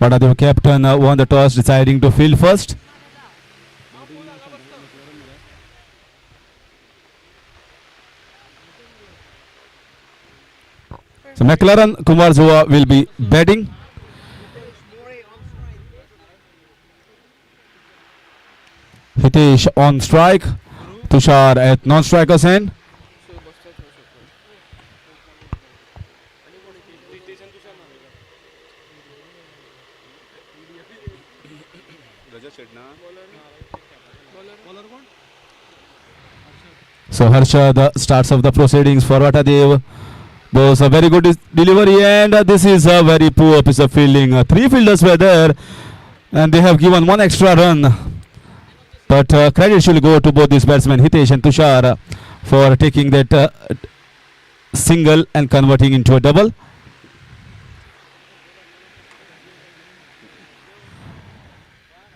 Vatadev captain won the toss, deciding to field first. So McLaren Cumbarjua will be batting. Hitesh on strike. Tushar at non-striker's end. So Harshad starts off the proceedings for Vatadev. Was a very good delivery, and this is a very poor piece of fielding. Three fielders were there, and they have given one extra run. But credit should go to both these batsmen, Hitesh and Tushar, for taking that single and converting into a double.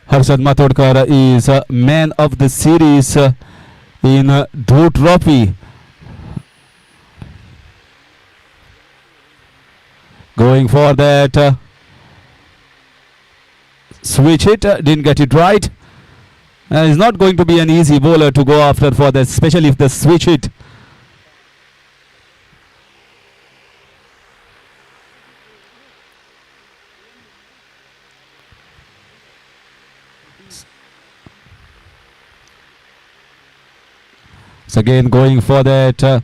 Harshad Matodkar is man of the series in Dhru Trophy. Going for that switch hit, didn't get it right. It's not going to be an easy bowler to go after for that, especially if the switch hit. So again going for that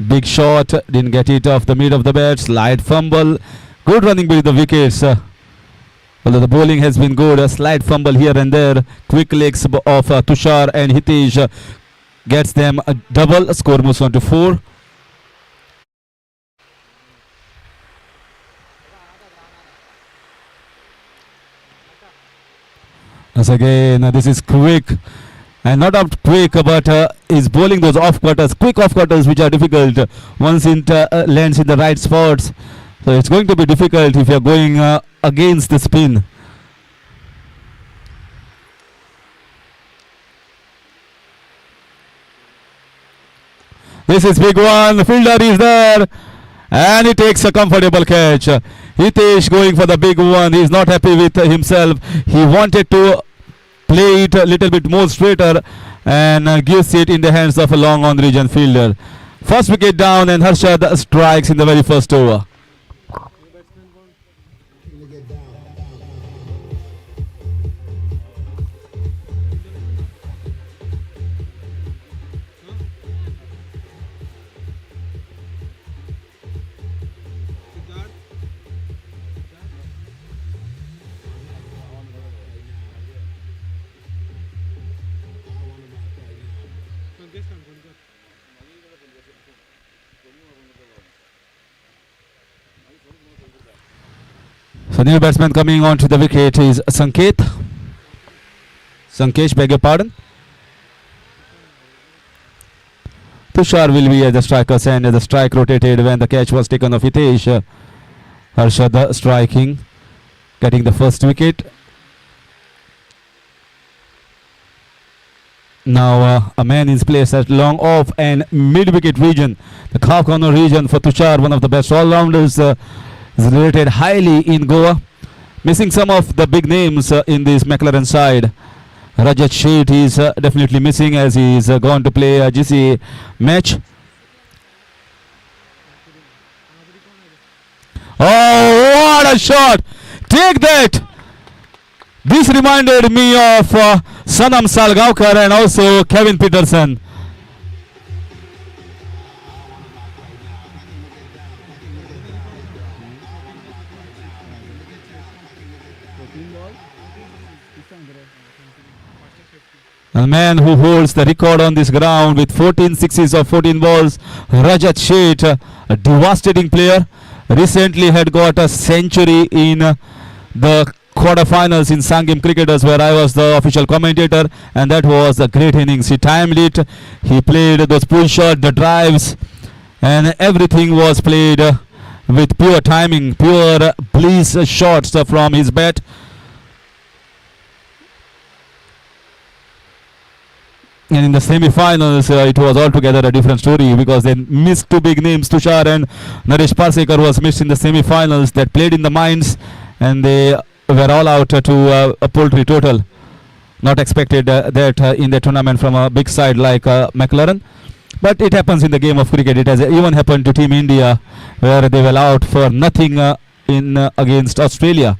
big shot, didn't get it off the mid of the bat, slight fumble, good running with the wickets. Although the bowling has been good, a slight fumble here and there. Quick legs of Tushar and Hitesh gets them a double. Score moves on to 4. Once again, this is quick. And not up quick, but is bowling those off-cutters, quick off-cutters, which are difficult once it lands in the right spots. So it's going to be difficult if you're going against the spin. This is big one. The fielder is there, and he takes a comfortable catch. Hitesh going for the big one. He's not happy with himself. He wanted to play it a little bit more straighter and gives it in the hands of a long on region fielder. First wicket down, and Harshad strikes in the very first over. So new batsman coming on to the wicket is Sankesh, beg your pardon. Tushar will be at the striker's end as the strike rotated when the catch was taken off Hitesh. Harshad striking, getting the first wicket. Now a man is placed at long off and mid-wicket region, the half corner region for Tushar, one of the best all-rounders. Is rated highly in Goa, missing some of the big names in this McLaren side. Rajat Sheth is definitely missing as he is gone to play a GCA match. Oh, what a shot! Take that! This reminded me of Sanam Salgaonkar and also Kevin Peterson. A man who holds the record on this ground with 14 sixes of 14 balls, Rajat Sheth, a devastating player, recently had got a century in the quarterfinals in Sangam Cricketers, where I was the official commentator, and that was a great innings. He timed it, he played those pull shots, the drives, and everything was played with pure timing, pure bliss shots from his bat. And in the semi-finals, it was altogether a different story because they missed two big names. Tushar and Naresh Parsekar was missed in the semi-finals that played in the mines, and they were all out to a poultry total. Not expected that in the tournament from a big side like McLaren. But it happens in the game of cricket. It has even happened to Team India, where they were out for nothing against Australia.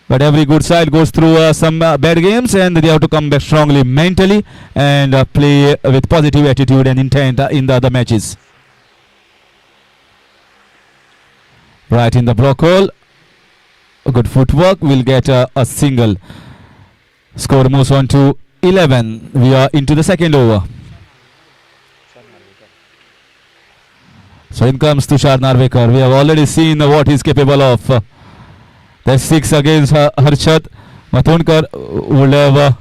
But every good side goes through some bad games, and they have to come back strongly mentally and play with positive attitude and intent in the other matches. Right in the block hole. Good footwork will get a single. Score moves on to 11. We are into the second over. So in comes Tushar Narvekar. We have already seen what he is capable of. That's 6 against Harshad. Matondkar would have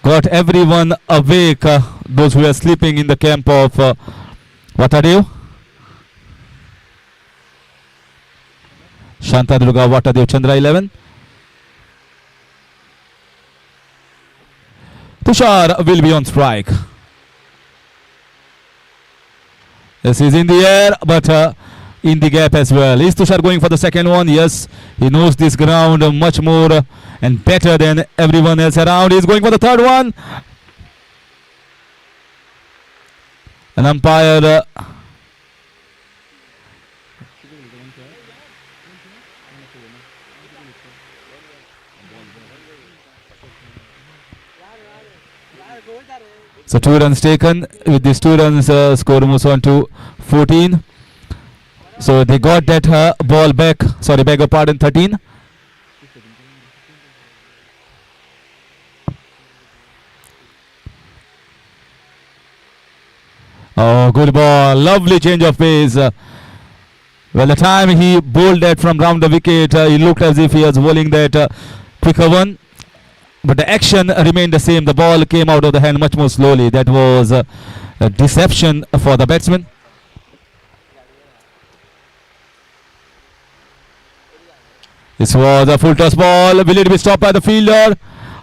got everyone awake, those who are sleeping in the camp of Vatadev. Shantadurga Vatadev Chandra 11. Tushar will be on strike. This is in the air, but in the gap as well. Is Tushar going for the second one? Yes, he knows this ground much more and better than everyone else around. He's going for the third one. An umpire so 2 runs taken. With these 2 runs, score moves on to 14. So they got that ball back. Sorry, beg your pardon, 13. Oh, good ball. Lovely change of pace. Well, the time he bowled that from round the wicket, he looked as if he was bowling that quicker one. But the action remained the same. The ball came out of the hand much more slowly. That was a deception for the batsman. This was a full toss ball. Will it be stopped by the fielder?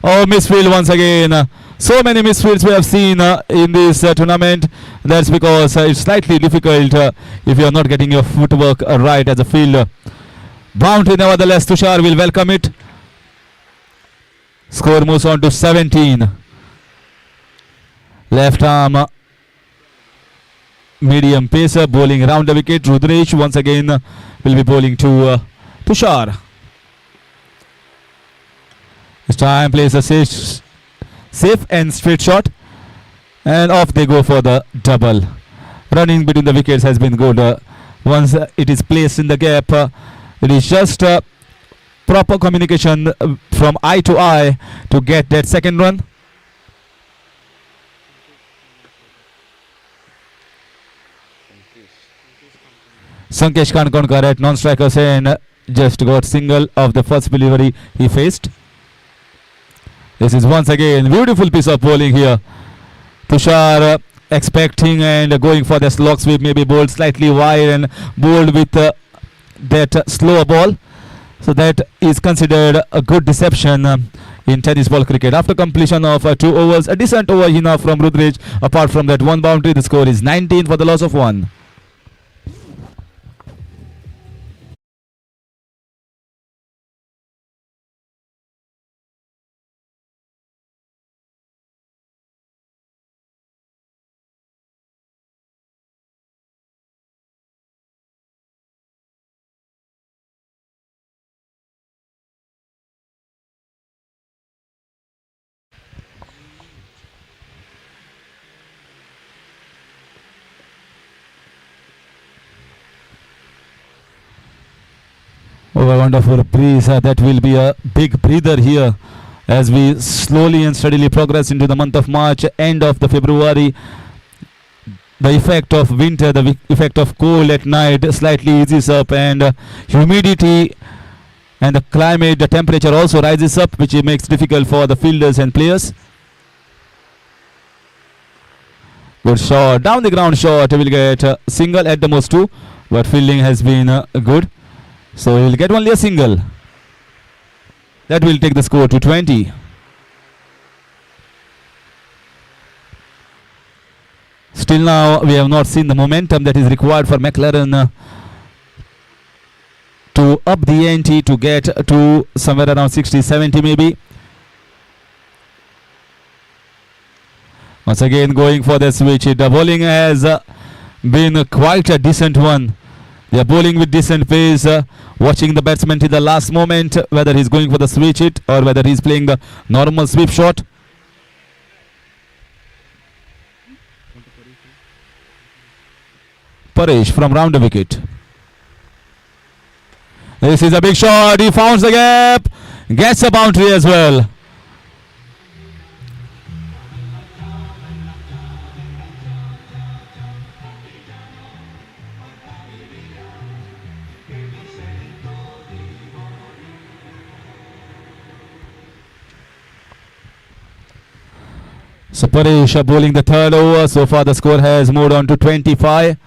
Oh, misfield once again. So many misfields we have seen in this tournament. That's because it's slightly difficult if you are not getting your footwork right as a fielder. Boundary nevertheless. Tushar will welcome it. Score moves on to 17. Left arm medium pacer bowling round the wicket. Rudresh once again will be bowling to Tushar. This time plays a safe and straight shot, and off they go for the double. Running between the wickets has been good. Once it is placed in the gap, it is just proper communication from eye to eye to get that second run. Sankesh Kankonkar at non-strikers and just got single of the first delivery he faced. This is once again beautiful piece of bowling here. Tushar expecting and going for the slog sweep, maybe bowled slightly wide and bowled with that slower ball. So that is considered a good deception in tennis ball cricket. After completion of 2 overs, a decent over here now from Rudrich. Apart from that one boundary, the score is 19 for the loss of 1. Oh, a wonderful breeze. That will be a big breather here as we slowly and steadily progress into the month of March, end of the February. The effect of winter, the effect of cold at night slightly eases up, and humidity and the climate, the temperature also rises up, which makes it difficult for the fielders and players. Good shot, down the ground shot. Will get a single at the most 2, but fielding has been good. So he will get only a single. That will take the score to 20. Still now we have not seen the momentum that is required for McLaren to up the ante to get to somewhere around 60-70 maybe. Once again going for the switch. The bowling has been quite a decent one. They are bowling with decent pace, watching the batsman till the last moment, whether he's going for the switch hit or whether he's playing the normal sweep shot. Paresh from round the wicket. This is a big shot. He founds the gap, gets a boundary as well. So Paresh bowling the third over. So far the score has moved on to 25.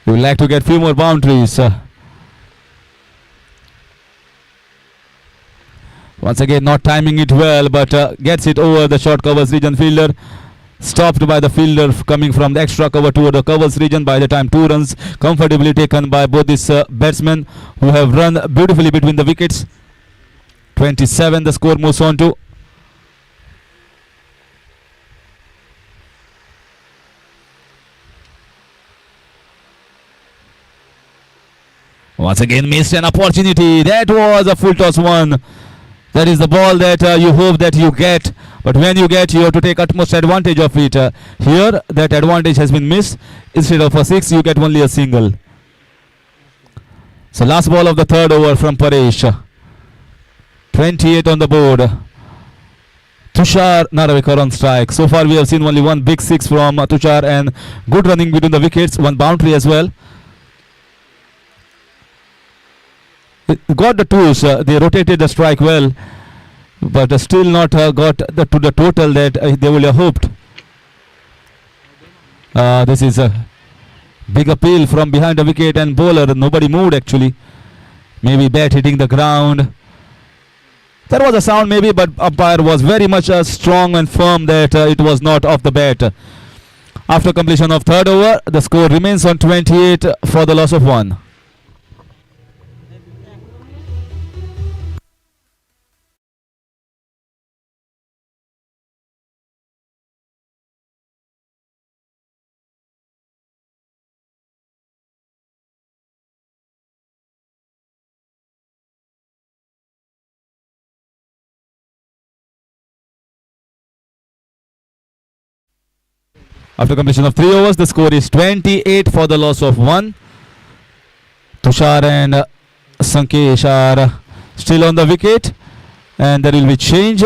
We would like to get few more boundaries. Once again not timing it well, but gets it over the short covers region fielder. Stopped by the fielder coming from the extra cover toward the covers region. By the time 2 runs comfortably taken by both these batsmen who have run beautifully between the wickets. 27 the score moves on to. Once again missed an opportunity. That was a full toss one. That is the ball that you hope that you get. But when you get, you have to take utmost advantage of it. Here, that advantage has been missed. Instead of a 6, you get only a single. So last ball of the third over from Paresh. 28 on the board. Tushar Narvekar on strike. So far we have seen only one big 6 from Tushar and good running between the wickets. One boundary as well. Got the twos, they rotated the strike well, but still not got to the total that they would have hoped. This is a big appeal from behind the wicket and bowler. Nobody moved actually. Maybe bat hitting the ground. There was a sound maybe, but umpire was very much strong and firm that it was not off the bat. After completion of third over, the score remains on 28 for the loss of 1. After completion of 3 overs, the score is 28 for the loss of 1. Tushar and Sankesh are still on the wicket, and there will be change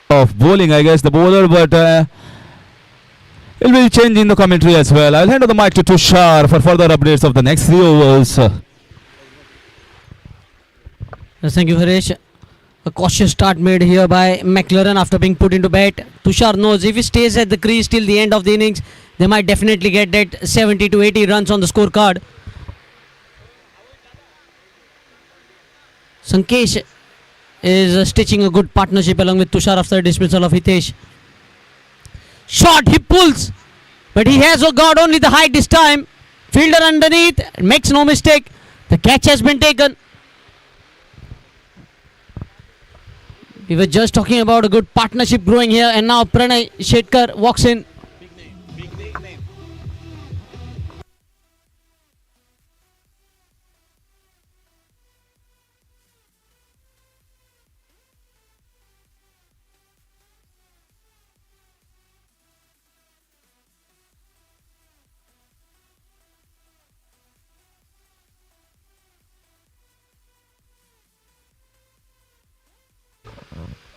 of bowling, I guess, the bowler, but it will be change in the commentary as well. I'll hand over the mic to Tushar for further updates of the next 3 overs. Thank you, Harish. A cautious start made here by McLaren after being put into bat. Tushar knows if he stays at the crease till the end of the innings, they might definitely get that 70 to 80 runs on the scorecard. Sankesh is stitching a good partnership along with Tushar after the dismissal of Hitesh. Shot, he pulls, but he has got only the height this time. Fielder underneath, makes no mistake. The catch has been taken. We were just talking about a good partnership growing here, and now Pranay Shetkar walks in. Big name.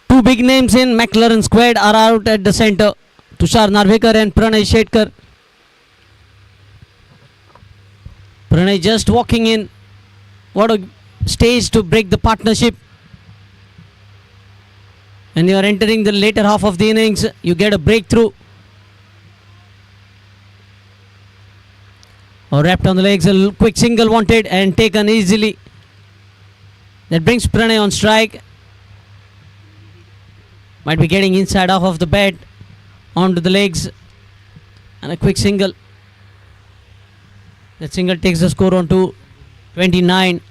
Two big names in McLaren squad are out at the center. Tushar Narvekar and Pranay Shetkar. Pranay just walking in. What a stage to break the partnership. When you are entering the later half of the innings, you get a breakthrough. Or wrapped on the legs, a quick single wanted and taken easily. That brings Pranay on strike. Might be getting inside off of the bat onto the legs. And a quick single. That single takes the score on to 29.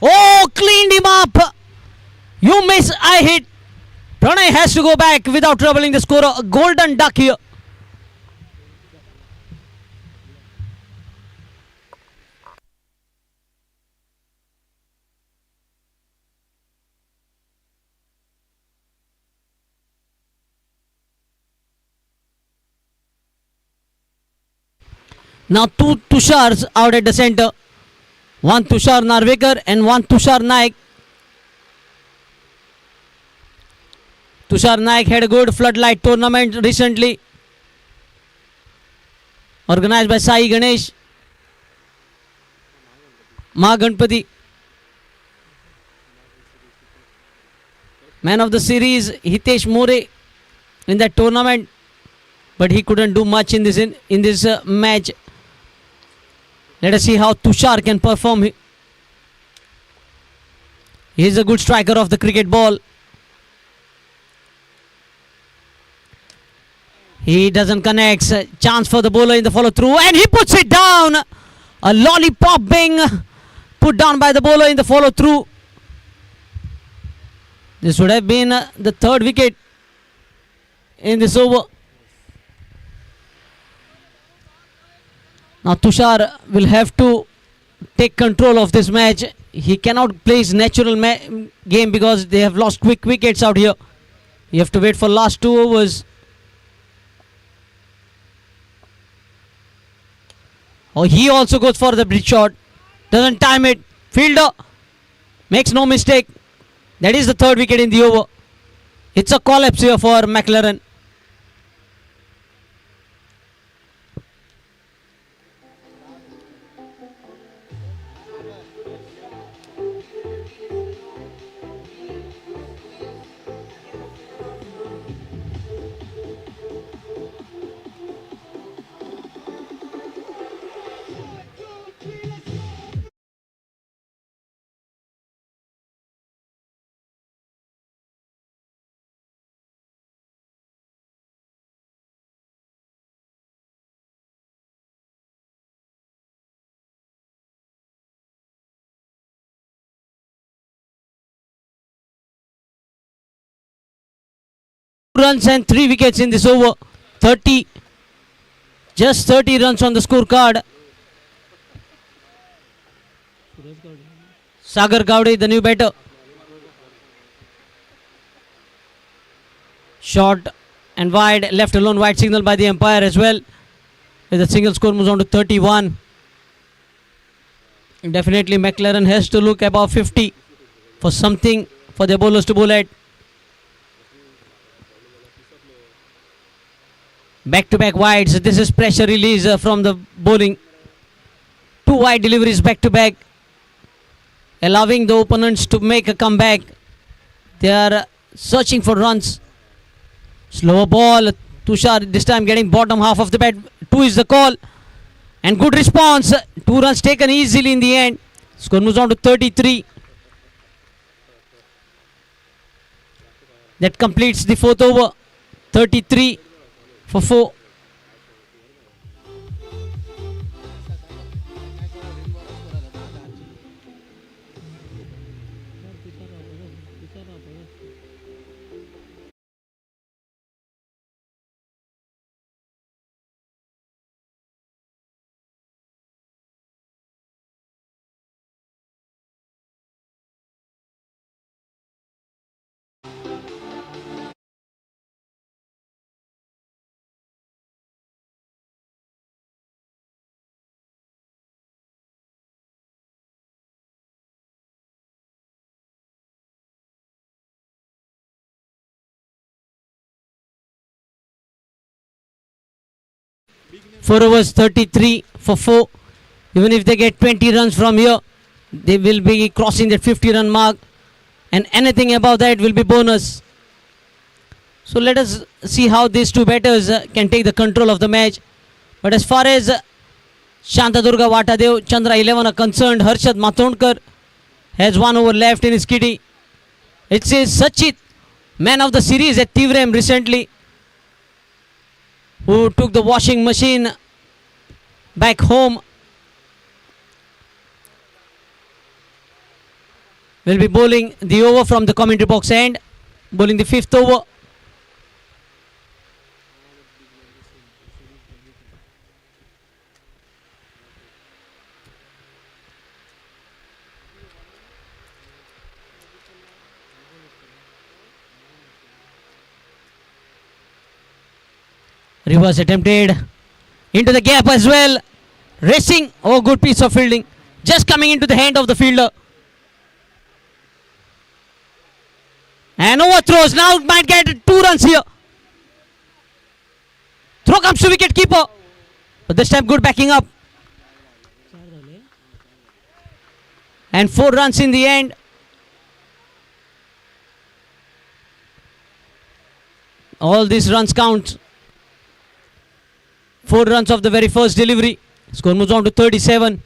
Oh, cleaned him up. You miss, I hit. Pranay has to go back without troubling the scorer. A golden duck here. Now two Tushars out at the center. One Tushar Narvekar and one Tushar Naik. Tushar Naik had a good floodlight tournament recently, organized by Sai Ganesh, Mahaganpati. Man of the series Hitesh More in that tournament, but he couldn't do much in this match. Let us see how Tushar can perform. He is a good striker of the cricket ball. He doesn't connect. Chance for the bowler in the follow through, and he puts it down. A lollipop being put down by the bowler in the follow through. This would have been the third wicket in this over. Now Tushar will have to take control of this match. He cannot play his natural game because they have lost quick wickets out here. You have to wait for last 2 overs. Oh, he also goes for the bridge shot. Doesn't time it. Fielder makes no mistake. That is the third wicket in the over. It's a collapse here for McLaren. Runs and 3 wickets in this over. 30. Just 30 runs on the scorecard. Sagar Gowde, the new batter. Short and wide, left alone, wide signal by the umpire as well. With the single score moves on to 31. Definitely McLaren has to look above 50 for something for their bowlers to bowl at. Back-to-back wides. This is pressure release from the bowling. 2 wide deliveries back-to-back, allowing the opponents to make a comeback. They are searching for runs. Slower ball. Tushar this time getting bottom half of the bat. 2 is the call. And good response. 2 runs taken easily in the end. Score moves on to 33. That completes the 4th over. 33 for 4. Four overs, 33 for 4. Even if they get 20 runs from here, they will be crossing that 50 run mark, and anything above that will be bonus. So let us see how these 2 batters can take the control of the match. But as far as Shantadurga, Vatadev, Chandra 11 are concerned, Harshad Matondkar has 1 over left in his kitty. It says Sachit, man of the series at Tivrem recently, who took the washing machine back home. Will be bowling the over from the commentary box end, bowling the 5th over. Reverse attempted into the gap as well. Racing. Oh, good piece of fielding. Just coming into the hand of the fielder. And overthrows. Now might get 2 runs here. Throw comes to wicket keeper. But this time good backing up. And 4 runs in the end. All these runs count. 4 runs of the very first delivery. Score moves on to 37.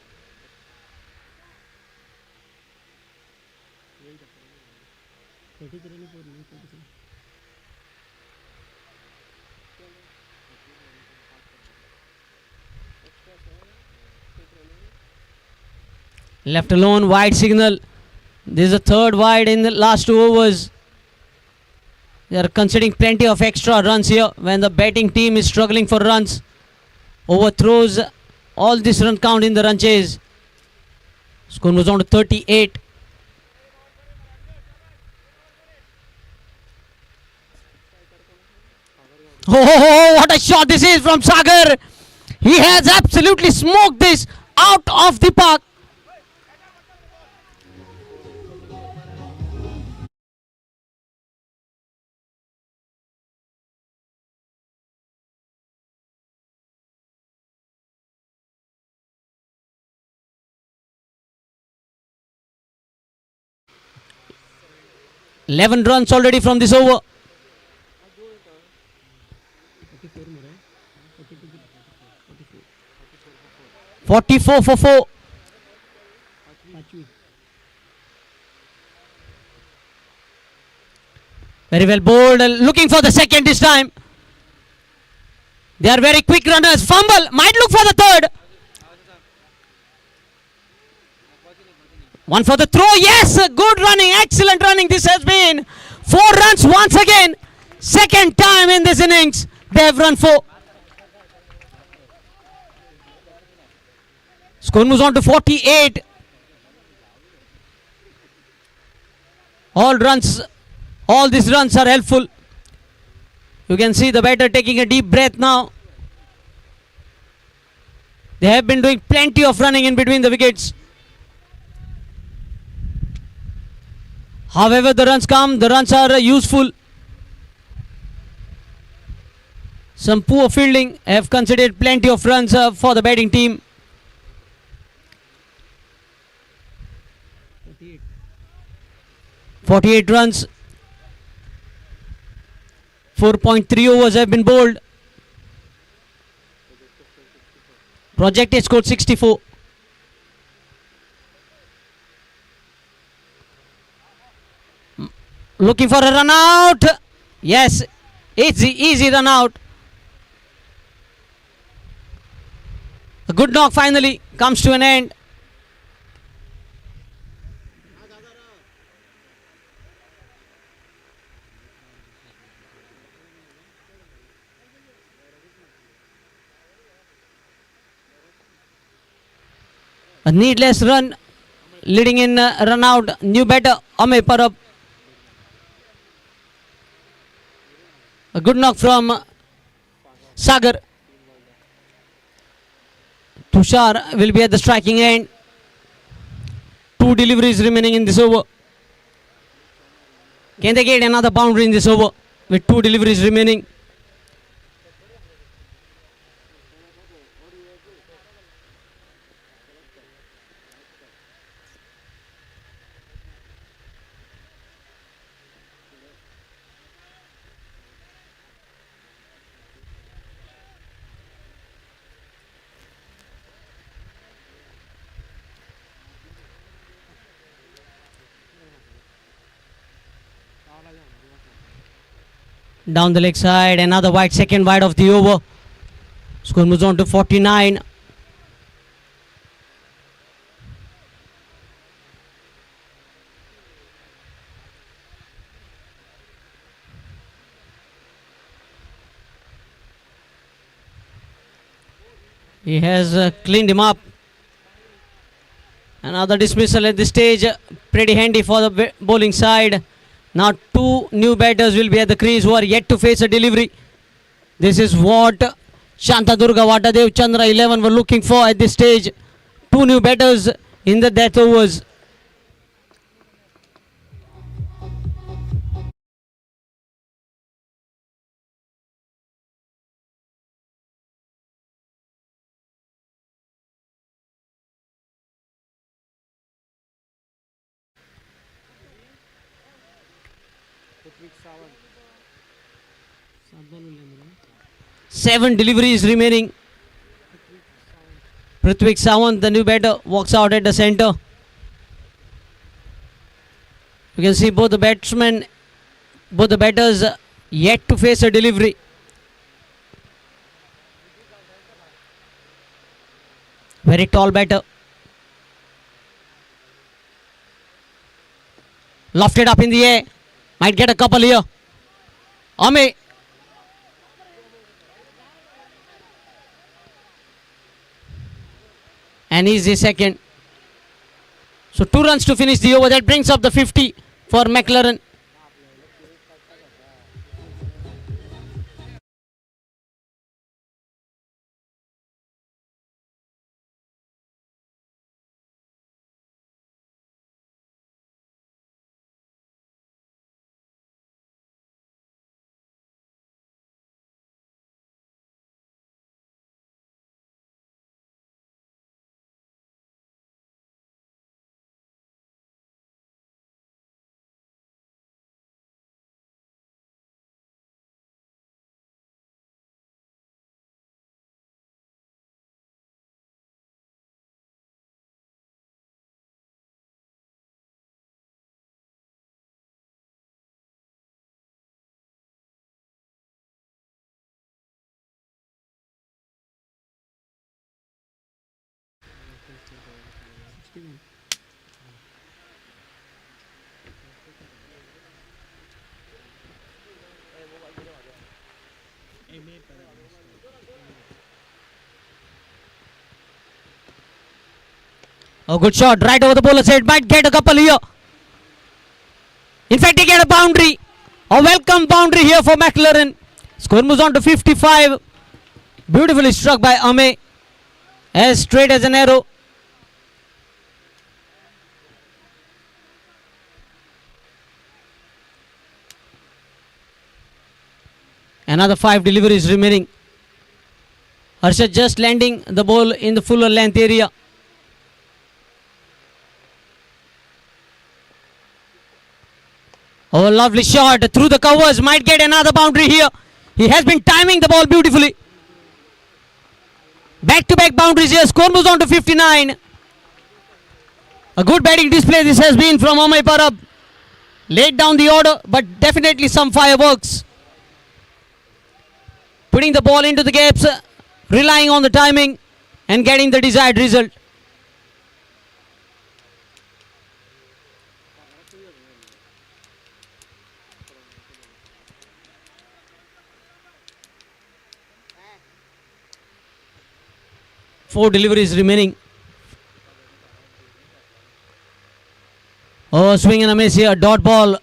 Left alone, wide signal. This is a 3rd wide in the last 2 overs. They are considering plenty of extra runs here when the batting team is struggling for runs. Overthrows all this run count in the run chase. Score moves on to 38. Oh, what a shot this is from Sagar. He has absolutely smoked this out of the park. Eleven runs already from this over. 44 for 4. Very well bowled. Looking for the second this time. They are very quick runners. Fumble. Might look for the third. One for the throw. Yes. Good running. Excellent running. This has been 4 runs once again. Second time in this innings. They have run 4. Score moves on to 48. All these runs are helpful. You can see the batter taking a deep breath now. They have been doing plenty of running in between the wickets. However the runs come, the runs are useful. Some poor fielding have considered plenty of runs for the batting team. 48 runs. 4.3 overs have been bowled. Projected score 64. Looking for a run out. Yes, easy run out. A good knock finally comes to an end. A needless run leading in run out. New batter Ame Parab. A good knock from Sagar. Tushar will be at the striking end. 2 deliveries remaining in this over. Can they get another boundary in this over with 2 deliveries remaining? Down the leg side, another wide, second wide of the over. Score moves on to 49. He has cleaned him up. Another dismissal at this stage. Pretty handy for the bowling side. Now two new batters will be at the crease who are yet to face a delivery. This is what Shantadurga, Vatadev, Chandra 11 were looking for at this stage. Two new batters in the death overs. Seven deliveries remaining. Prithvik Sawant, the new batter, walks out at the centre. You can see both the batsmen, both the batters yet to face a delivery. Very tall batter. Lofted up in the air. Might get a couple here. Ame. And he's the second. So 2 runs to finish the over. That brings up the 50 for McLaren. A good shot right over the bowler's head. Might get a couple here. In fact, he get a boundary. A welcome boundary here for McLaren. Score moves on to 55. Beautifully struck by Ame. As straight as an arrow. Another 5 deliveries remaining. Harshad just landing the ball in the fuller length area. Oh, lovely shot through the covers. Might get another boundary here. He has been timing the ball beautifully. Back-to-back boundaries here. Score moves on to 59. A good batting display this has been from Amay Parab. Laid down the order, but definitely some fireworks. Putting the ball into the gaps, relying on the timing and getting the desired result. Four deliveries remaining. Oh, swing and a miss here. Dot ball.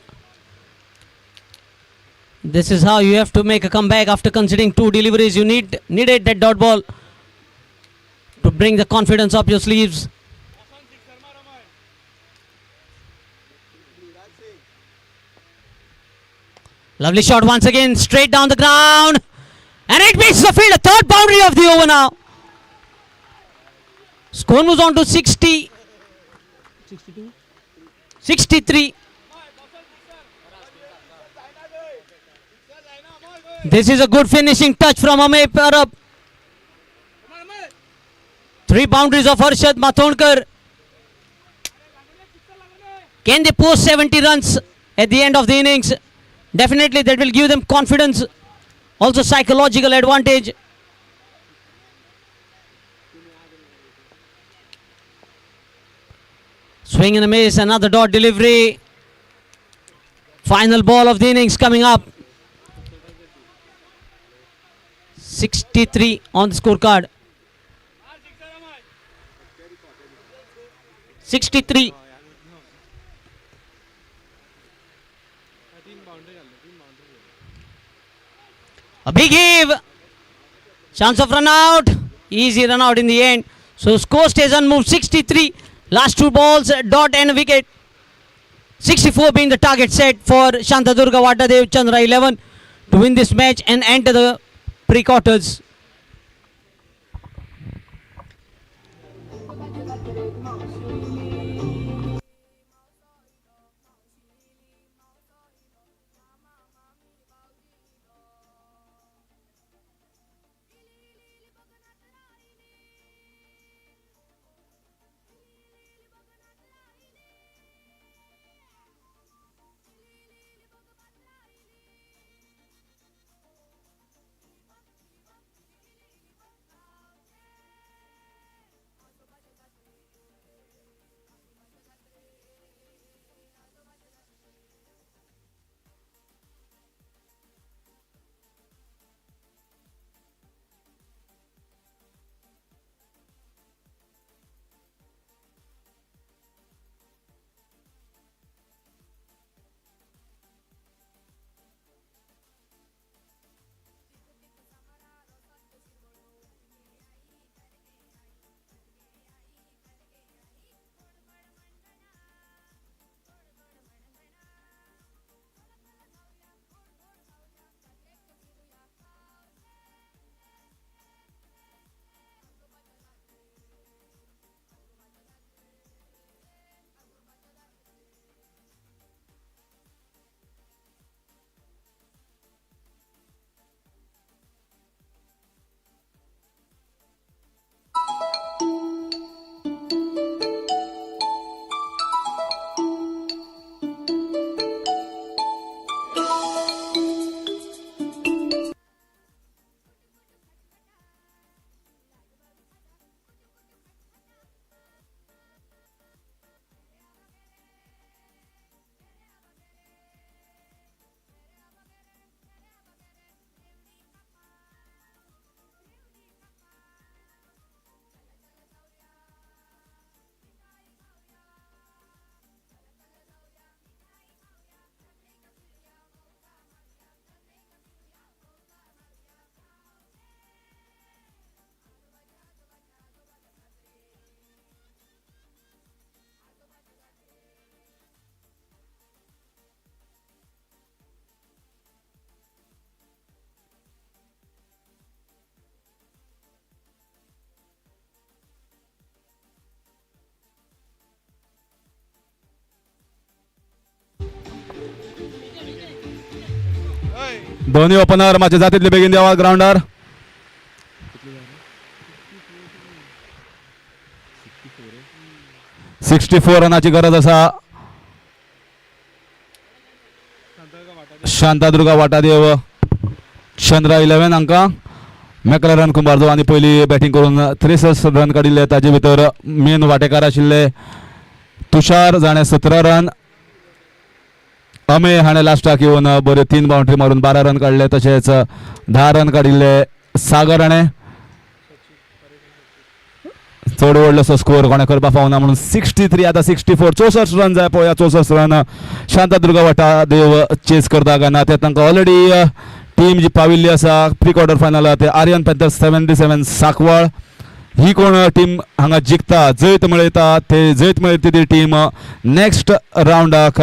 This is how you have to make a comeback after conceding 2 deliveries. You needed that dot ball to bring the confidence up your sleeves. Lovely shot once again, straight down the ground. And it makes the field. A third boundary of the over now. Score moves on to 60. 63. This is a good finishing touch from Amay Parab. 3 boundaries of Harshad Mathonkar. Can they post 70 runs at the end of the innings? Definitely that will give them confidence, also psychological advantage. Swing and a miss, another dot delivery. Final ball of the innings coming up. 63 on the scorecard. 63. A big heave. Chance of run out. Easy run out in the end. So score stays unmoved. 63. Last two balls, dot and a wicket. 64 being the target set for Shantadurga Vatadev Chandra 11 to win this match and enter the pre-quarters. दोन्ही opener माझ्या जातीतले बेगीन द्यावा grounder. Sixty 64 रनाची गरज असा शांतादुर्गा वाटादेव चंद्रा 11 अंका. मॅक्लॅरन कुंभारजो आणि पहिली batting करून 63 run काडिल्ले. ताजे भितर मेन वांटेकार आशिल्ले तुषार जाणे 17 रन. अमे हाणे लास्टाक येवन बऱ्यो 3 बाउंड्री मारून 12 रन काडले. तशेंच 10 रन काडिल्ले सागर हाणे. चड व्हडलोसो स्कोर कोणे करपाक पावना म्हणून 63 आता 64 64 रन जाय पळोवया. 64 रन शांतादुर्गा वाटादेव चेस करता गाना ते तांकां ऑलरेडी टीम जी पाविल्ली आसा प्री क्वार्टर फायनल ते आर्यन पॅन्थर्स 77 साकवाळ. ही कोण टीम हांगा जिखता जैत मेळयता ते जैत मेळयता ती टीम नेक्स्ट राउंडाक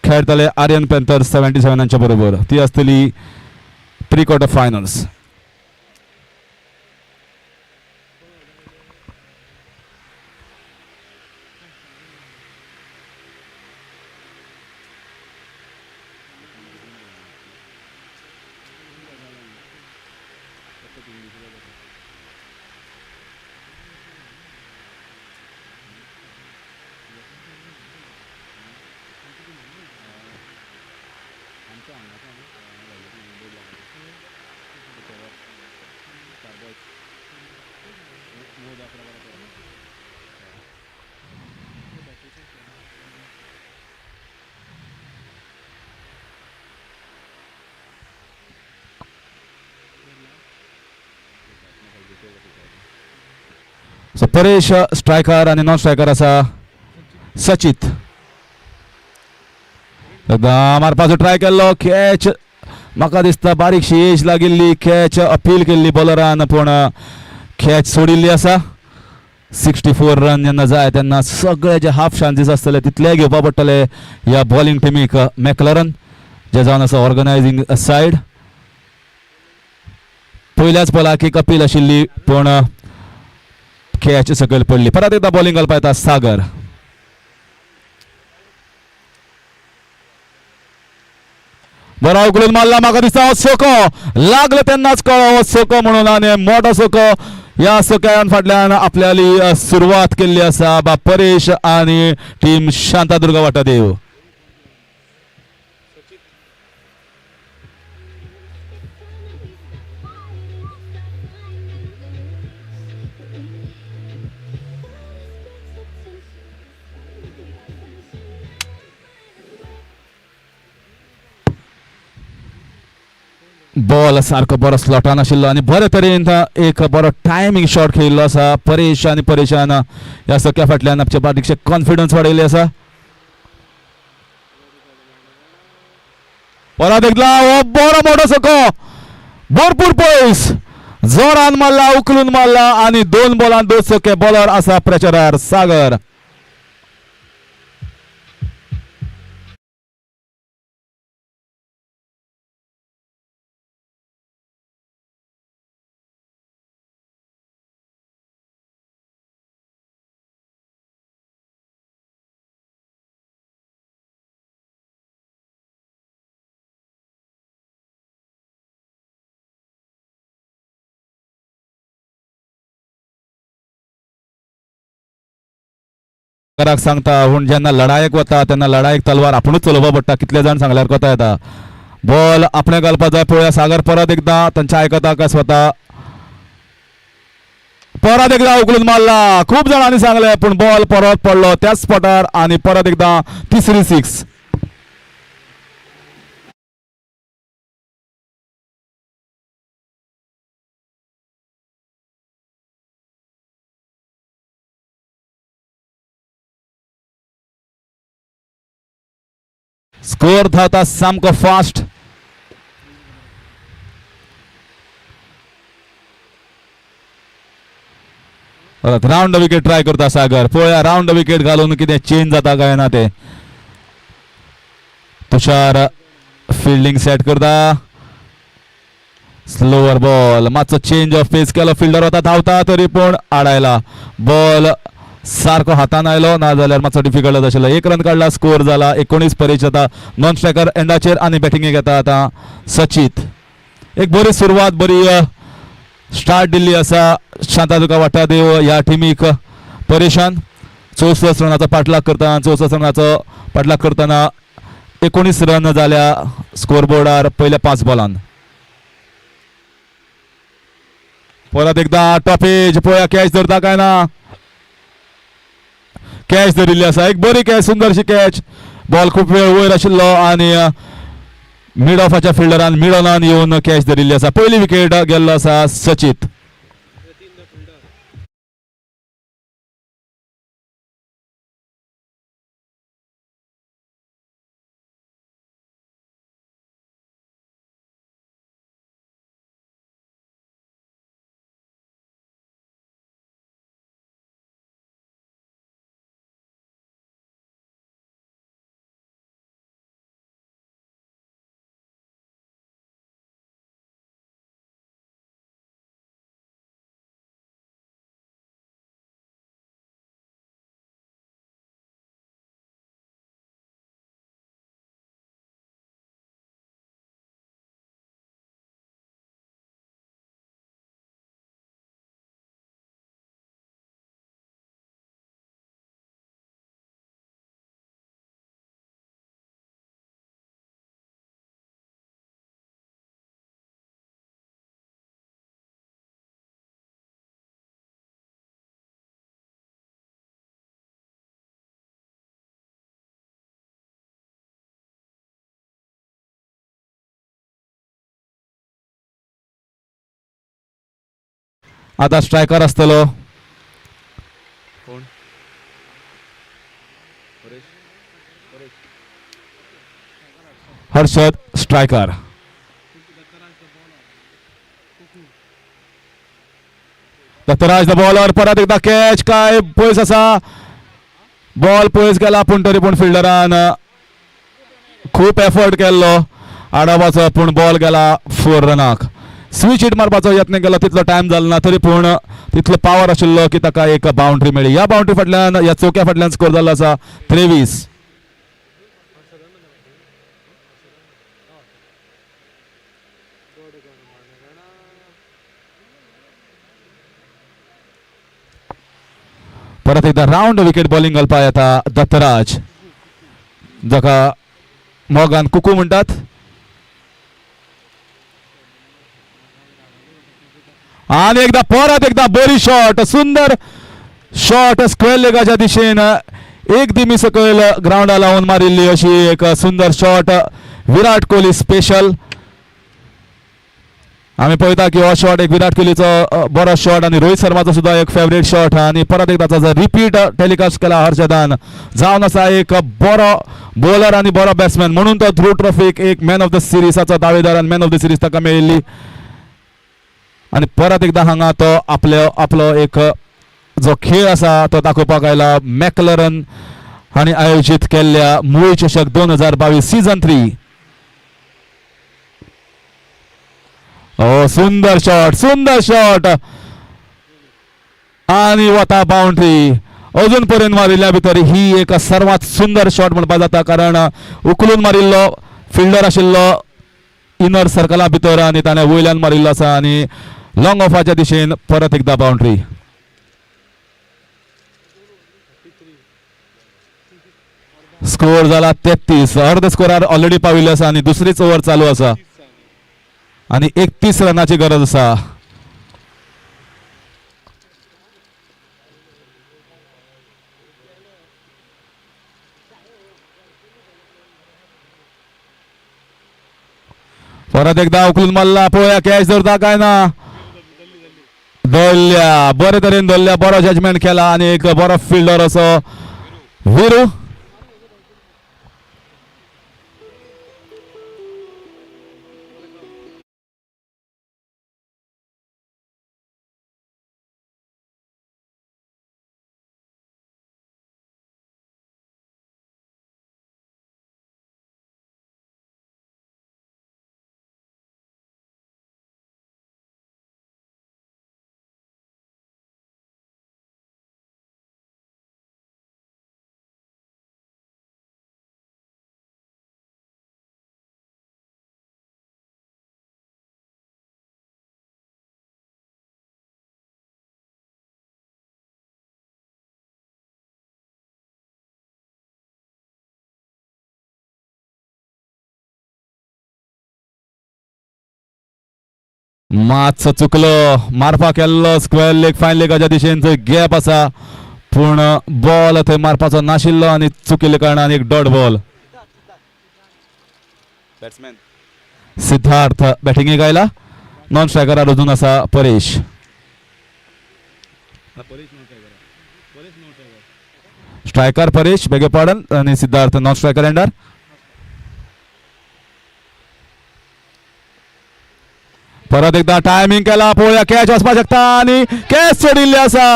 खेळटले आर्यन पॅन्थर्स 77 बरोबर. ती आसतली प्री क्वार्टर फायनल्स. सो परेश स्ट्रायकर आणि नॉन स्ट्रायकर असा सचित. मारपाचो ट्राय केल्लो, कॅच म्हाका दिसता बारीकशी एज लागिल्ली, कॅच अपील केल्ली बॉलरान पूण कॅच सोडिल्ली आसा. 64 रन जेन्ना जाय तेन्ना सगळे जे हाफ चान्सीस आसतले तितले घेवपा पडटले ह्या बॉलिंग टिमीक मॅक्लॅरन जे जावन आसा ऑर्गनायझींग सायड. पयल्याच बॉलाक एक अपील आशिल्ली पूण कॅच सकयल पडली. परत एकदा बॉलिंग घालपा येता सागर. बरो उखलून मारला, म्हाका दिसता हो सोको लागलो तेन्नाच कळ्ळो हो सोको म्हणून आनी मोठो सोको ह्या सोक्यान फाटल्यान आपल्याली सुरवात केल्ली आसा बा परेश आनी टीम शांतादुर्गा वाटादेव. बॉल सारको बरो स्लॉटान आशिल्लो आनी बरे तरेन एक बरो टायमींग शॉट खेळिल्लो आसा परेश आनी परेशान ह्या सख्या फाटल्यान आपच्या पाठीचे कॉन्फिडन्स वाडयल्ली आसा. परत एकदा हो बरो मोठो सको भरपूर पयस जोरान मारला, उखलून मारला आनी 2 बॉलान 2 सके. बॉलर आसा प्रेशरार सागर. सांगता पूण जेन्ना लढायक वता तेन्ना लढायक तलवार आपुणूच चलोवपा पडटा. कितले जाण सांगल्यार कोता येता. बॉल आपणे घालपाक जाय. पळोवया सागर परत एकदा तांचे आयकता काय स्वता. परत एकदा उखलून मारला. खूप जाणांनी सांगले पूण बॉल परत पडलो त्याच स्पॉटार आनी परत एकदा तिसरी 6. स्कोर धांवता सामको फास्ट. परत राउंड विकेट ट्राय करता सागर. पळोवया राउंड विकेट घालून कितें चेंज जाता काय ना ते. तुषार फिल्डिंग सेट करता. स्लोअर बॉल मातसो चेंज ऑफ पेस केलो. फिल्डर वता धांवता तरी पूण आडायला. बॉल सारको हातान आयलो ना जाल्यार मातसो डिफिकल्ट आशिल्लो. 1 रन काडला. स्कोर जाला 19. परेश जाता नॉन स्ट्रायकर एंडाचेर आनी बॅटिंगेक येता आता सचित. एक बरी सुरवात बरी स्टार्ट दिल्ली आसा शांतादुर्गा वाटादेव ह्या टिमीक. परेशान 64 रनाचो पाठलाग करता. 64 रनाचो पाठलाग करतना 19 रन जाल्या स्कोर बोर्डार पयल्या 5 बॉलान. परत एकदा टॉपेज पळोवया कॅच धरता काय ना. कॅच धरिल्ली आसा. एक बरी कॅच सुंदरशी कॅच. बॉल खूप वेळ वयर आशिल्लो आनी मिड ऑफाच्या फिल्डरान मिडलान येवन कॅच धरिल्ली आसा. पयली विकेट गेल्लो आसा सचित. आता स्ट्रायकर आसतलो Harshad striker. Dattaraj the bowler. परत एकदा कॅच. काय पयस असा. बॉल पयस गेला पूण तरी पूण फिल्डरान खूप एफर्ट केल्लो आडावपाचो पूण बॉल गेला 4 रनाक. स्विच हिट मारपाचो यत्न केलो तितलो टायम जालो ना तरी पूण तितलो पावर आशिल्लो की ताका एक बाउंड्री मेळ्ळी. ह्या बाउंड्री फाटल्यान ह्या चौक्या फाटल्यान स्कोर जाल्लो आसा 23. परत एकदा राउंड विकेट बॉलिंग घालपा येता दत्तराज जाका मोगान कुकू म्हणटात. आणि एकदा परत एकदा बरी शॉट. सुंदर शॉट स्क्वेअर लेगाच्या दिशेन एक दिमी सकयल ग्राउंडा लावून मारिल्ली अशी एक सुंदर शॉट. विराट कोहली स्पेशल. आम्ही पळयता की हो शॉट एक विराट कोहलीचो बरो शॉट आणि रोहित शर्माचो सुद्धा एक फेवरेट शॉट. आणि परत एकदा ताचो रिपीट टेलिकास्ट केला हर्षदान. जावन आसा एक बरो बॉलर आणि बरो बॅट्समॅन म्हणून तो ध्रुव ट्रॉफीक एक मॅन ऑफ द सिरीजाचो दावेदार आणि मॅन ऑफ द सिरीज ताका मेळिल्ली. आणि परत एकदा हांगा तो आपलो एक जो खेळ आसा तो दाखोवपाक आयला. मॅक्लरन हांणी आयोजीत केल्ल्या मुळी चषक 2022 सीझन 3. सुंदर शॉट. सुंदर शॉट आणि वता बाउंड्री. अजून पर्यंत मारिल्ल्या भितर ही एक सर्वात सुंदर शॉट म्हणपाक जाता कारण उखलून मारिल्लो फिल्डर आशिल्लो इनर सर्कला भितर आणि ताणें वयल्यान मारिल्लो आसा आणि लॉंग ऑफाच्या दिशेन परत एकदा बाउंड्री. स्कोर जाला 33. अर्द स्कोरार ऑलरेडी पाविल्लो आसा आणि दुसरीच ओव्हर चालू आसा आणि 31 रनाची गरज आसा. परत एकदा उखलून मारला. पळया कॅच धरता काय ना. धरल्या बरे तरेन धरल्या. बरो जजमेंट केला आणि एक बरो फिल्डर असो विरू. मातसो चुकलो. मारपाक केल्लो स्क्वेअर लेग फायन लेगाच्या दिशेन थंय गॅप आसा पूण बॉल थंय मारपाचो नाशिल्लो आणि चुकिल्ले कारणान एक डॉट बॉल. बॅट्समॅन सिद्धार्थ बॅटिंगेक आयला. नॉन स्ट्रायकरार अजून आसा परेश. स्ट्रायकर परेश बेगे पाडन आणि सिद्धार्थ नॉन स्ट्रायकर एंडर. परत एकदा टायमिंग केला. पळया कॅच वचपाक शकता आणि कॅच सोडिल्ली आसा.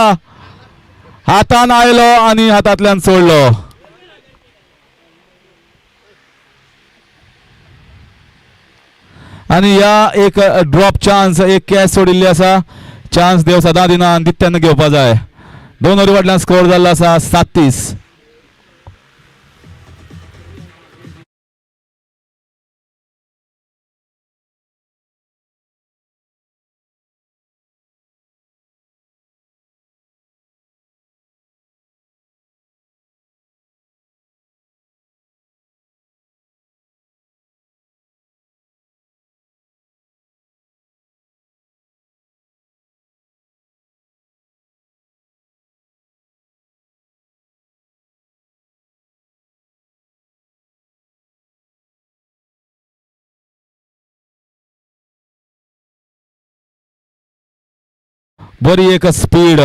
हातान आयलो आणि हातांतल्यान सोडलो. आणि या एक ड्रॉप चान्स एक कॅच सोडिल्ली आसा. चान्स देव सदां दिना आणि दित्यान घेवपा जाय. 2 ओव्हरी फाटल्यान स्कोर जाल्लो आसा 37. बरी एक स्पीड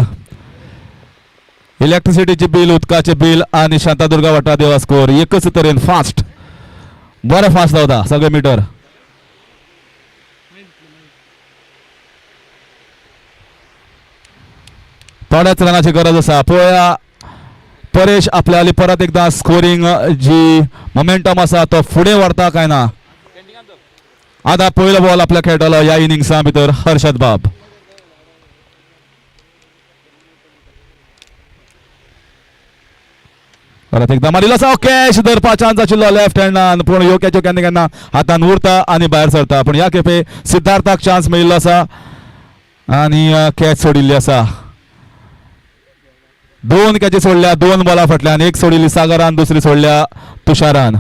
इलेक्ट्रिसिटीचे बिल, उदकाचे बिल आणि शांतादुर्गा वटादेवा स्कोर एकच तरेन फास्ट, बरें फास्ट धांवता सगळे मिटर. थोड्याच रनाची गरज आसा. पळया परेश आपल्या आली परत एकदा स्कोरिंग जी मोमेंटम आसा तो फुडें व्हरता काय ना. आतां पयलो बॉल आपल्या खेळटलो ह्या इनिंग्सा भितर हर्षद बाब. परत एकदा मारिल्लो आसा. कॅच धरपा चान्स आशिल्लो लेफ्ट हँडान, पूण ह्यो कॅच्यो केन्ना केन्ना हातान उरता आनी भायर सरता. पूण ह्या खेपे सिद्धार्थाक चान्स मेळिल्लो आसा आनी कॅच सोडिल्ली आसा. 2 कॅची सोडल्या 2 बॉला फाटल्यान. एक सोडिल्ली सागरान, दुसरी सोडल्या तुषारान.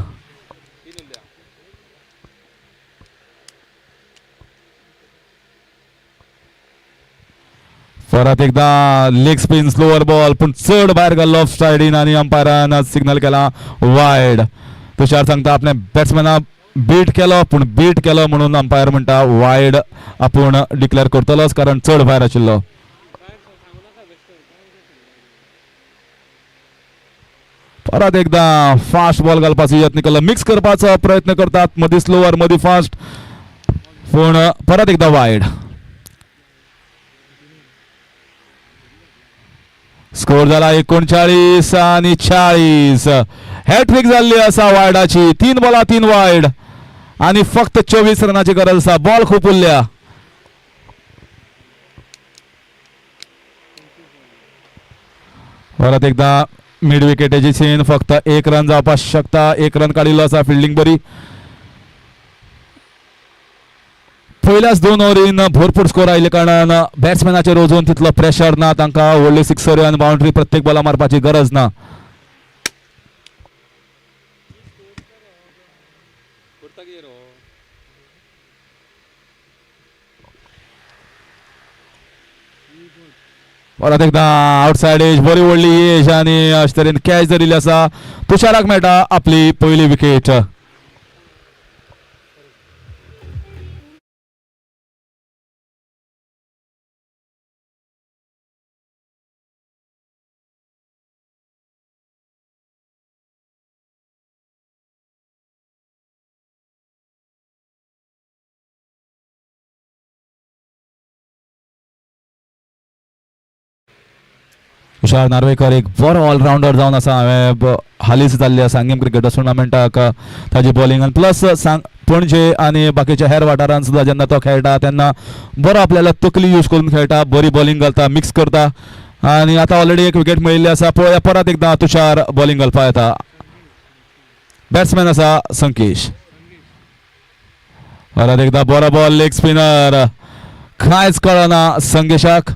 परत एकदा लेग स्पिन स्लोअर बॉल, पण चढ भायर गेल्लो ऑफ सायडीन आनी अंपायरान सिग्नल केला वायड. तुषार सांगता आपल्या बॅट्समॅना बीट केलो, पूण बीट केलो म्हणून अंपायर म्हणटा वायड आपूण डिक्लेअर करतलोच, कारण चढ भायर आशिल्लो. परत एकदा फास्ट बॉल घालपाचो यत्न केलो, मिक्स करपाचो प्रयत्न करतात, मदीं स्लोअर मदीं फास्ट, पूण परत एकदा वायड. स्कोर झाला 39 आणि 40. हॅट्रिक झाली असा वायडाची. 3 बॉला 3 वायड आणि फक्त 24 रनाची गरज असा. बॉल खूप उरल्या. परत एकदा मिड विकेटेची सीन. फक्त 1 रन जावपाक शकता. 1 रन काडिल्लो असा. फिल्डिंग बरी. पहिल्याच 2 ओव्हरीन भरपूर स्कोर आयिल्ले कारणान बॅट्समॅनाचेर वचून तितलो प्रेशर ना. तांकां व्हडले सिक्सर आनी बाउंड्री प्रत्येक बॉला मारपाची गरज ना. परत एकदा आउटसाइड एज, बरी व्हडली एज आनी अशे तरेन कॅच धरिल्ली आसा. तुषाराक मेळटा आपली पयली विकेट. तुषार नार्वेकर एक बरो ऑलराउंडर जावन आसा. हांवें हालींच जाल्ल्या सांगेम क्रिकेटर्स टुर्नामेंटाक ताजी बॉलिंग आनी प्लस पणजे आनी बाकीच्या हेर वाठारांत सुद्दां जेन्ना तो खेळटा तेन्ना बरो आपल्याला तकली यूज करून खेळटा, बरी बॉलिंग घालता, मिक्स करता आनी आतां ऑलरेडी एक विकेट मेळिल्ली आसा. पळया परत एकदा तुषार बॉलिंग घालपा येता. बॅट्समॅन आसा संकेश. परत एकदा बरो बॉल लेग स्पिनर. कांयच कळना संकेशाक.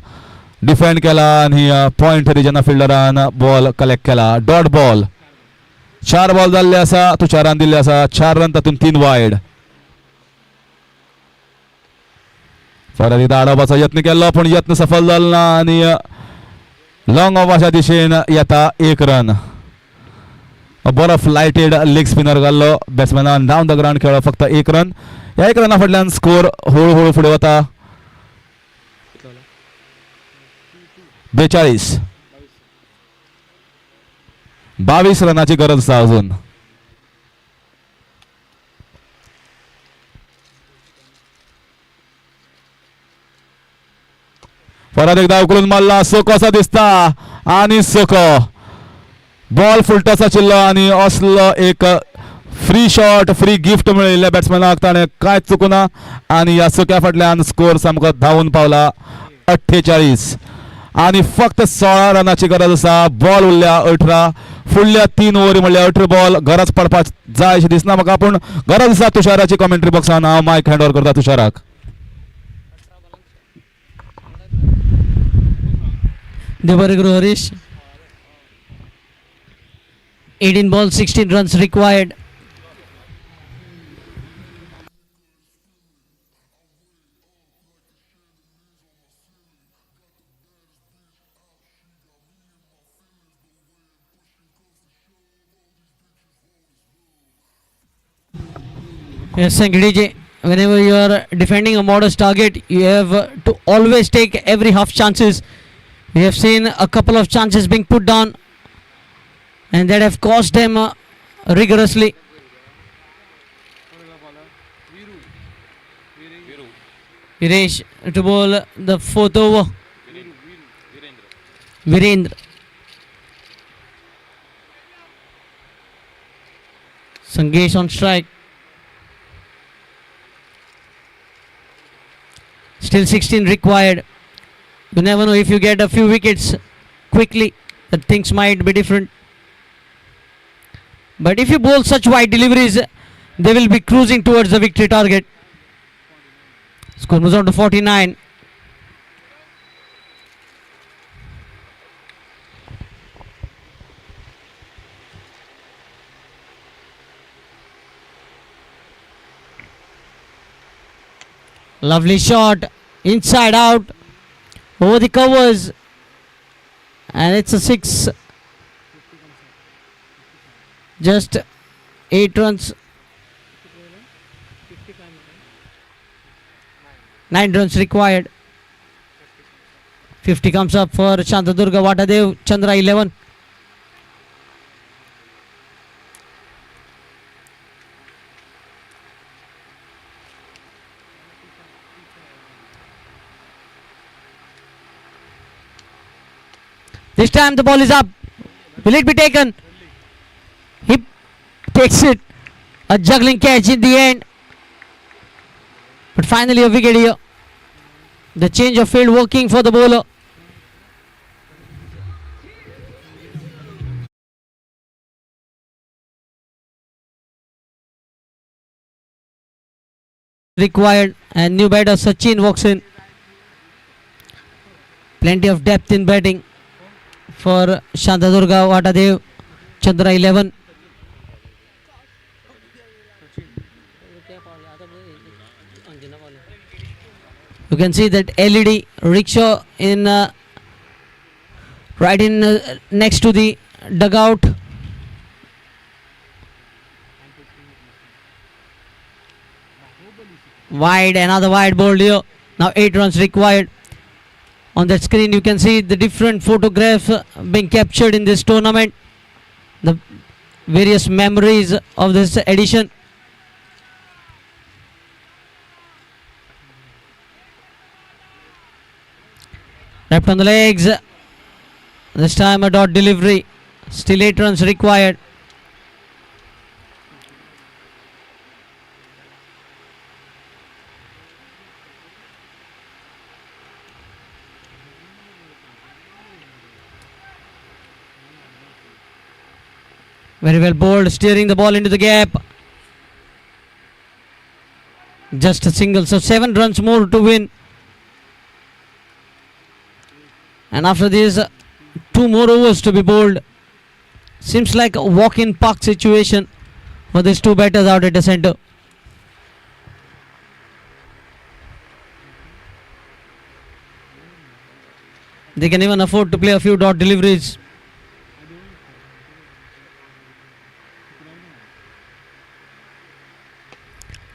डिफेंड केला आणि पॉइंट जेन्ना फिल्डरान बॉल कलेक्ट केला. Dot ball. 4 बॉल जाल्ले आसा. तुषारान दिल्ले आसा 4 रन, तातूंत 3 वायड. परत एकदा आडोवपाचो यत्न केल्लो पूण यत्न सफल जालो ना आनी लॉंग ऑफाच्या दिशेन येता 1 रन. बरो फ्लायटेड लेग स्पिनर घाल्लो बॅट्समॅनान. डावन द ग्राउंड खेळ्ळो. फक्त 1 रन. ह्या 1 रना फाटल्यान स्कोर हळू फुडें वता. 42. 22 रनाची गरज आसा अजून. परत एकदा उकळून मारला. सोको असो दिसता आणि सोको. बॉल फुलटॉस आशिल्लो आणि असलो एक फ्री शॉट, फ्री गिफ्ट मेळिल्ल्या बॅट्समॅनाक. ताणें कांयच चुकुना आणि ह्या सोक्या फाटल्यान स्कोर सामको धांवून पावला. 48 आणि फक्त 16 रनाची गरज आसा. बॉल उरल्या 18. फुडल्या 3 ओव्हरी म्हणल्यार 18 बॉल. गरज पडपाक जाय अशें दिसना म्हाका, पूण गरज आसा तुषाराची. कॉमेंट्री बॉक्सान हांव मायक हँड ओव्हर करता तुषाराक. देव गुरु Harish. 18 balls 16 runs required. Yes, Sanghidi, whenever you are defending a modest target, you have to always take every half chances We have seen a couple of chances being put down and that have cost them rigorously. Viresh to bowl the fourth over. Virendra. Sangesh on strike. Still 16 required. You never know, if you get a few wickets quickly, that things might be different. But if you bowl such wide deliveries, they will be cruising towards the victory target. Score moves on to 49. Lovely shot, inside out, over the covers, and it's a 6. Just 8 runs. 9 runs required. 50 comes up for Shantadurga. Vatadev, Chandra 11. This time the ball is up. Will it be taken? He takes it. A juggling catch in the end. But finally a wicket here. The change of field working for the bowler. Required, and new batter Sachin walks in. Plenty of depth in batting for Shantadurga. Vatadev, Chandra 11. You can see that LED rickshaw in right in next to the dugout. Wide, another wide ball here. Now 8 runs required. On that screen you can see the different photographs being captured in this tournament. The various memories of this edition. Left on the legs. This time a dot delivery. Still 8 runs required. Very well bowled, steering the ball into the gap. Just a single, so 7 runs more to win. And after this, 2 more overs to be bowled. Seems like a walk-in park situation for these 2 batters out at the centre. They can even afford to play a few dot deliveries.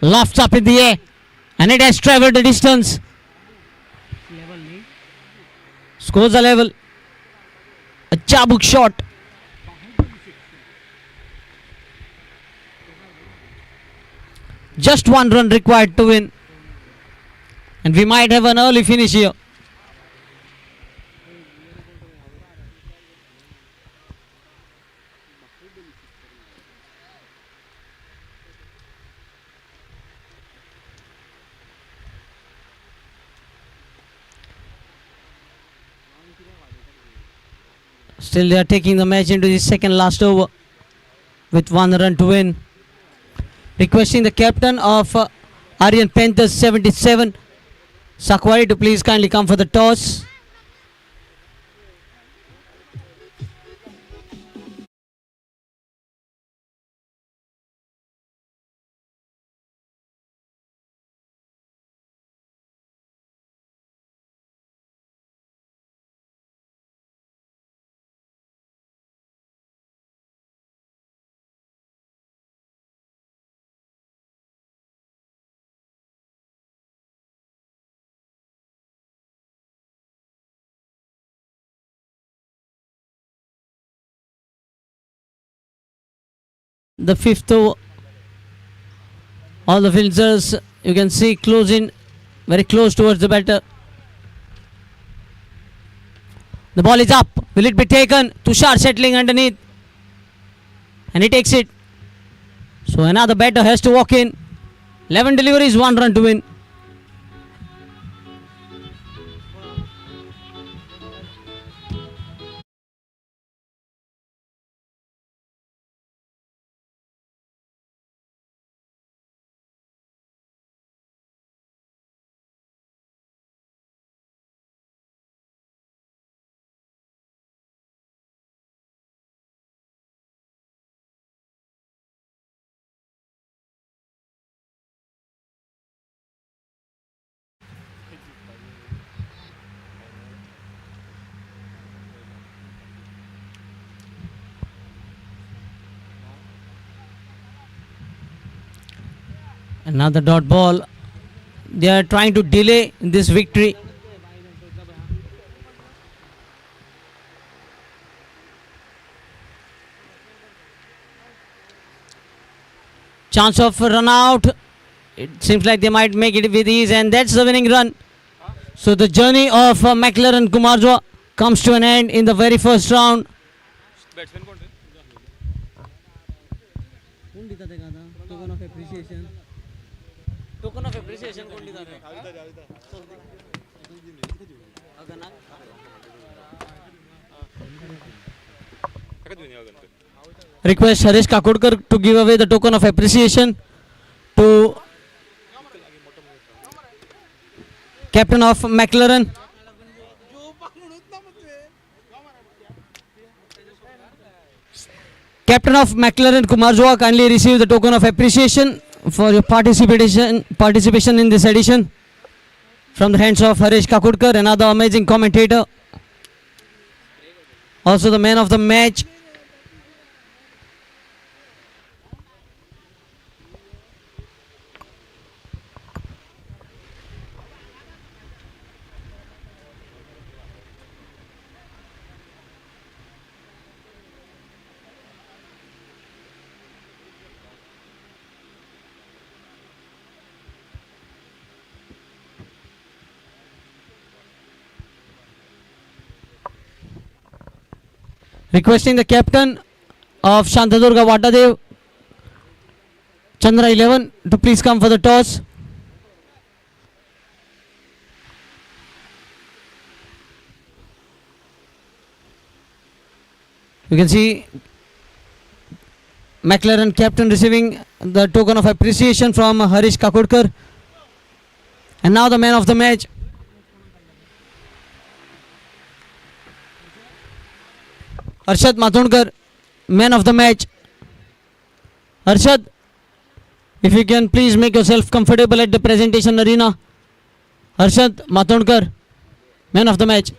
Lofts up in the air, and it has travelled the distance. Scores are level. A chabuk shot. Just 1 run required to win, and we might have an early finish here. Still they are taking the match into the second last over with 1 run to win. Requesting the captain of Aryan Panthers 77, Sakwari, to please kindly come for the toss. the fifth over. All the fielders you can see close in, very close towards the batter. The ball is up. Will it be taken? Tushar settling underneath. And he takes it. So another batter has to walk in. 11 deliveries, 1 run to win. Another dot ball. They are trying to delay this victory. Chance of run out. It seems like they might make it with ease, and that's the winning run. So the journey of McLaren Cumbarjua comes to an end in the very first round. Token of appreciation. Request Harish Kakodkar to give away the token of appreciation to captain of McLaren. Captain of McLaren Cumbarjua, kindly receive the token of appreciation for your participation in this edition from the hands of Harish Kakodkar, another amazing commentator, also the man of the match. Requesting the captain of Shantadurga Vatadev, Chandra 11, to please come for the toss. You can see McLaren captain receiving the token of appreciation from Harish Kakodkar. And now the man of the match. Arshad Matondkar, man of the match. Arshad, if you can please make yourself comfortable at the presentation arena. Arshad Matondkar, man of the match.